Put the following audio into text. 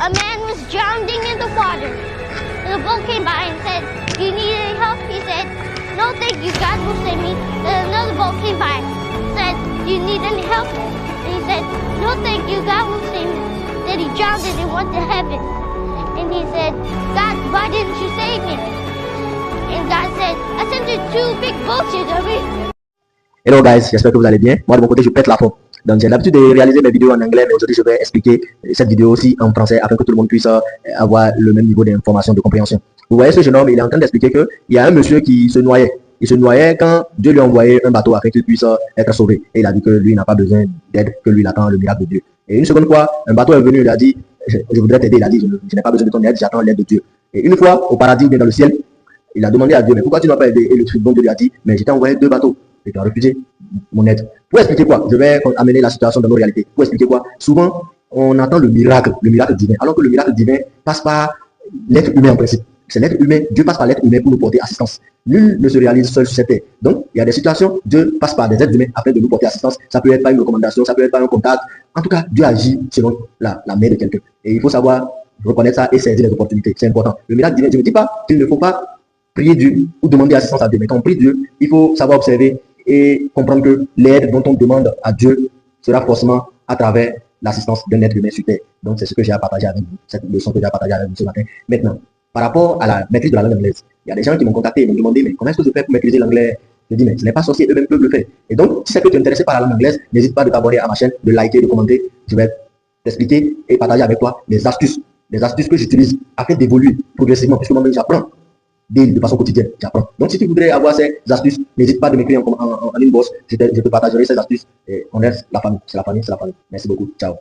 a man was drowning in the water. The boat came by and said, "Do you need any help?" He said, "No, thank you. God will save me." Then another boat came by and said, "Do you need any help?" And he said, "No, thank you. God will save me." Then he drowned and went to heaven. And he said, "God, why didn't you save me?" And God said, "I sent you 2 big boats, you dummy." Hello guys, j'espère que vous allez bien. Moi de mon côté, je pète la forme. Donc j'ai l'habitude de réaliser mes vidéos en anglais, mais aujourd'hui je vais expliquer cette vidéo aussi en français afin que tout le monde puisse avoir le même niveau d'information, de compréhension. Vous voyez ce jeune homme, il est en train d'expliquer qu'il y a un monsieur qui se noyait. Il se noyait quand Dieu lui a envoyé un bateau afin qu'il puisse être sauvé. Et il a dit que lui n'a pas besoin d'aide, que lui il attend le miracle de Dieu. Et une seconde fois, un bateau est venu, il a dit, je voudrais t'aider. Il a dit, je n'ai pas besoin de ton aide, j'attends l'aide de Dieu. Et une fois, au paradis, bien dans le ciel, il a demandé à Dieu, mais pourquoi tu n'as pas aidé? Et le bon Dieu lui a dit, mais je t'ai envoyé 2 bateaux. Et tu as refusé mon aide. Pour expliquer quoi? Je vais amener la situation dans nos réalités. Pour expliquer quoi? Souvent, on attend le miracle divin. Alors que le miracle divin passe par l'être humain en principe. C'est l'être humain. Dieu passe par l'être humain pour nous porter assistance. Nul ne se réalise seul sur cette terre. Donc, il y a des situations, Dieu passe par des êtres humains afin de nous porter assistance. Ça peut être par une recommandation, ça peut être par un contact. En tout cas, Dieu agit selon la main de quelqu'un. Et il faut savoir reconnaître ça et saisir les opportunités. C'est important. Le miracle divin, je ne dis pas qu'il ne faut pas prier Dieu ou demander assistance à Dieu. Mais quand on prie Dieu, il faut savoir observer et comprendre que l'aide dont on demande à Dieu sera forcément à travers l'assistance d'un être humain sur terre. Donc c'est ce que j'ai à partager avec vous, cette leçon que j'ai à partager avec vous ce matin. Maintenant, par rapport à la maîtrise de la langue anglaise, il y a des gens qui m'ont contacté et m'ont demandé, mais comment est-ce que je fais pour maîtriser l'anglais? Je dis, mais ce n'est pas sorcier, eux-mêmes peuvent le faire. Et donc, si c'est que tu es intéressé par la langue anglaise, n'hésite pas de t'abonner à ma chaîne, de liker, de commenter. Je vais t'expliquer et partager avec toi les astuces que j'utilise afin d'évoluer progressivement, puisque moi-même j'apprends de façon quotidienne, j'apprends. Donc si tu voudrais avoir ces astuces, n'hésite pas de m'écrire en inbox, je te partagerai ces astuces et on reste la famille, c'est la famille, c'est la famille. Merci beaucoup, ciao.